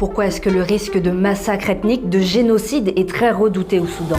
Pourquoi est-ce que le risque de massacre ethnique, de génocide est très redouté au Soudan?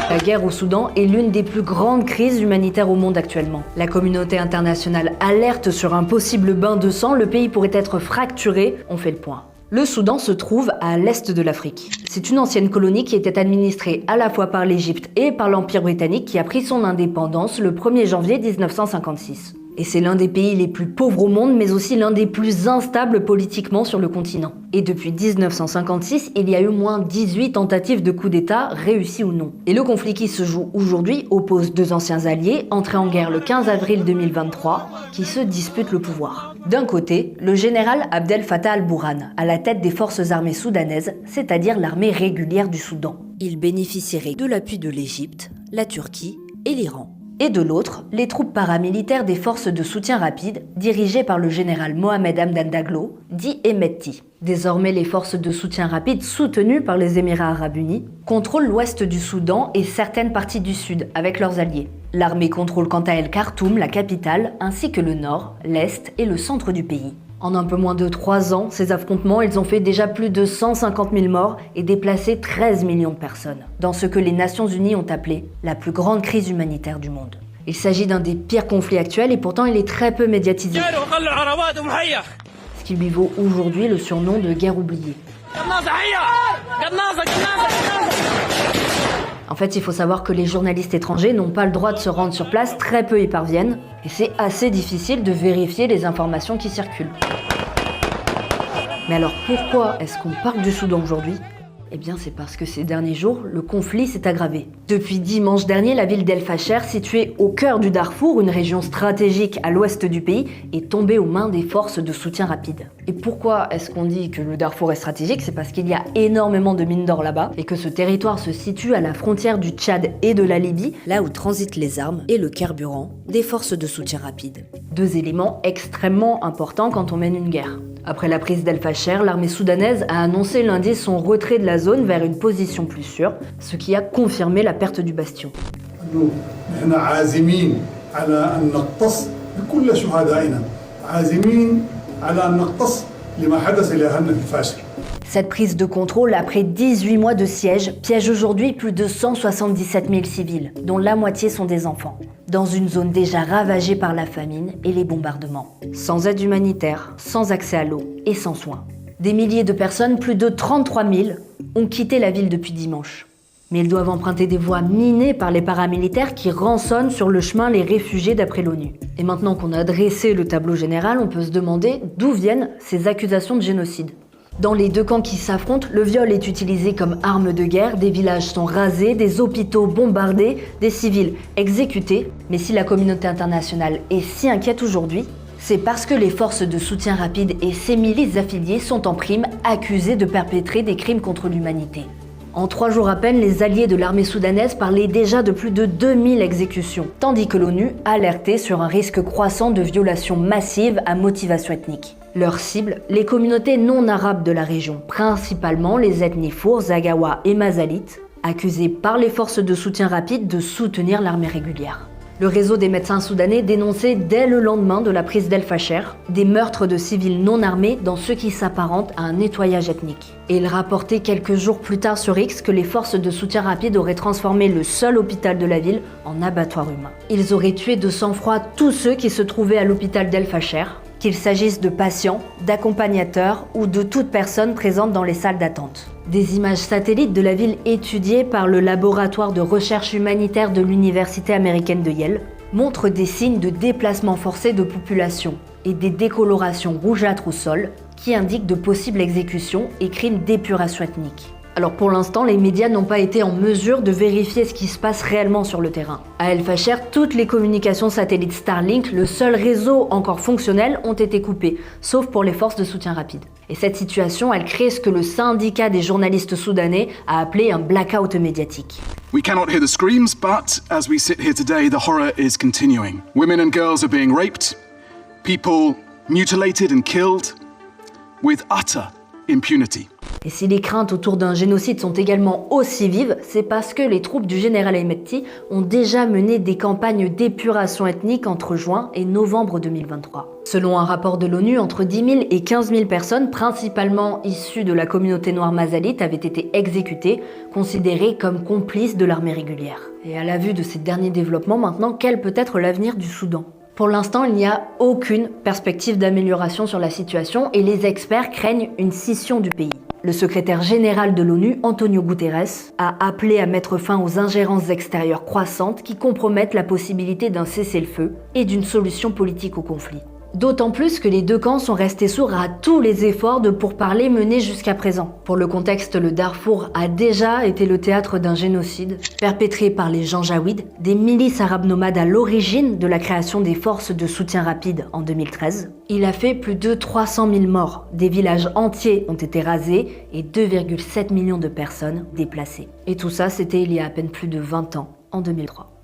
La guerre au Soudan est l'une des plus grandes crises humanitaires au monde actuellement. La communauté internationale alerte sur un possible bain de sang, le pays pourrait être fracturé, on fait le point. Le Soudan se trouve à l'est de l'Afrique. C'est une ancienne colonie qui était administrée à la fois par l'Égypte et par l'Empire britannique qui a pris son indépendance le 1er janvier 1956. Et c'est l'un des pays les plus pauvres au monde, mais aussi l'un des plus instables politiquement sur le continent. Et depuis 1956, il y a eu moins 18 tentatives de coup d'État, réussies ou non. Et le conflit qui se joue aujourd'hui oppose deux anciens alliés, entrés en guerre le 15 avril 2023, qui se disputent le pouvoir. D'un côté, le général Abdel Fattah al-Burhan, à la tête des forces armées soudanaises, c'est-à-dire l'armée régulière du Soudan. Il bénéficierait de l'appui de l'Égypte, la Turquie et l'Iran. Et de l'autre, les troupes paramilitaires des forces de soutien rapide, dirigées par le général Mohamed Hamdan Daglo, dit Hemedti. Désormais, les forces de soutien rapide, soutenues par les Émirats arabes unis, contrôlent l'ouest du Soudan et certaines parties du sud, avec leurs alliés. L'armée contrôle quant à elle Khartoum, la capitale, ainsi que le nord, l'est et le centre du pays. En un peu moins de 3 ans, ces affrontements, ils ont fait déjà plus de 150 000 morts et déplacé 13 millions de personnes, dans ce que les Nations Unies ont appelé la plus grande crise humanitaire du monde. Il s'agit d'un des pires conflits actuels et pourtant il est très peu médiatisé, ce qui lui vaut aujourd'hui le surnom de guerre oubliée. En fait, il faut savoir que les journalistes étrangers n'ont pas le droit de se rendre sur place, très peu y parviennent, et c'est assez difficile de vérifier les informations qui circulent. Mais alors pourquoi est-ce qu'on parle du Soudan aujourd'hui ? Eh bien c'est parce que ces derniers jours, le conflit s'est aggravé. Depuis dimanche dernier, la ville d'El Fasher, située au cœur du Darfour, une région stratégique à l'ouest du pays, est tombée aux mains des forces de soutien rapide. Et pourquoi est-ce qu'on dit que le Darfour est stratégique ? C'est parce qu'il y a énormément de mines d'or là-bas et que ce territoire se situe à la frontière du Tchad et de la Libye, là où transitent les armes et le carburant des forces de soutien rapide. Deux éléments extrêmement importants quand on mène une guerre. Après la prise d'El Fasher, l'armée soudanaise a annoncé lundi son retrait de la zone vers une position plus sûre, ce qui a confirmé la perte du bastion. Cette prise de contrôle après 18 mois de siège piège aujourd'hui plus de 177 000 civils, dont la moitié sont des enfants, dans une zone déjà ravagée par la famine et les bombardements. Sans aide humanitaire, sans accès à l'eau et sans soins. Des milliers de personnes, plus de 33 000, ont quitté la ville depuis dimanche. Mais ils doivent emprunter des voies minées par les paramilitaires qui rançonnent sur le chemin les réfugiés d'après l'ONU. Et maintenant qu'on a dressé le tableau général, on peut se demander d'où viennent ces accusations de génocide. Dans les deux camps qui s'affrontent, le viol est utilisé comme arme de guerre, des villages sont rasés, des hôpitaux bombardés, des civils exécutés. Mais si la communauté internationale est si inquiète aujourd'hui, c'est parce que les forces de soutien rapide et ces milices affiliées sont en prime accusées de perpétrer des crimes contre l'humanité. En 3 jours à peine, les alliés de l'armée soudanaise parlaient déjà de plus de 2000 exécutions, tandis que l'ONU alertait sur un risque croissant de violations massives à motivation ethnique. Leur cible, les communautés non arabes de la région, principalement les ethnies Four, Zaghawa et Mazalites, accusées par les forces de soutien rapide de soutenir l'armée régulière. Le réseau des médecins soudanais dénonçait dès le lendemain de la prise d'El Fasher des meurtres de civils non armés dans ce qui s'apparente à un nettoyage ethnique. Et il rapportait quelques jours plus tard sur X que les forces de soutien rapide auraient transformé le seul hôpital de la ville en abattoir humain. Ils auraient tué de sang-froid tous ceux qui se trouvaient à l'hôpital d'El Fasher, qu'il s'agisse de patients, d'accompagnateurs ou de toute personne présente dans les salles d'attente. Des images satellites de la ville étudiées par le laboratoire de recherche humanitaire de l'université américaine de Yale montrent des signes de déplacement forcé de population et des décolorations rougeâtres au sol qui indiquent de possibles exécutions et crimes d'épuration ethnique. Alors pour l'instant, les médias n'ont pas été en mesure de vérifier ce qui se passe réellement sur le terrain. À El Fasher, toutes les communications satellites Starlink, le seul réseau encore fonctionnel, ont été coupées, sauf pour les forces de soutien rapide. Et cette situation, elle crée ce que le syndicat des journalistes soudanais a appelé un blackout médiatique. We cannot hear the screams, but as we sit here today, the horror is continuing. Women and girls are being raped, people mutilated and killed with utter impunity. Et si les craintes autour d'un génocide sont également aussi vives, c'est parce que les troupes du général Hemedti ont déjà mené des campagnes d'épuration ethnique entre juin et novembre 2023. Selon un rapport de l'ONU, entre 10 000 et 15 000 personnes, principalement issues de la communauté noire mazalite, avaient été exécutées, considérées comme complices de l'armée régulière. Et à la vue de ces derniers développements, maintenant, quel peut être l'avenir du Soudan ? Pour l'instant, il n'y a aucune perspective d'amélioration sur la situation et les experts craignent une scission du pays. Le secrétaire général de l'ONU, Antonio Guterres, a appelé à mettre fin aux ingérences extérieures croissantes qui compromettent la possibilité d'un cessez-le-feu et d'une solution politique au conflit. D'autant plus que les deux camps sont restés sourds à tous les efforts de pourparlers menés jusqu'à présent. Pour le contexte, le Darfour a déjà été le théâtre d'un génocide perpétré par les Janjaouides, des milices arabes nomades à l'origine de la création des forces de soutien rapide en 2013. Il a fait plus de 300 000 morts, des villages entiers ont été rasés et 2,7 millions de personnes déplacées. Et tout ça, c'était il y a à peine plus de 20 ans, en 2003.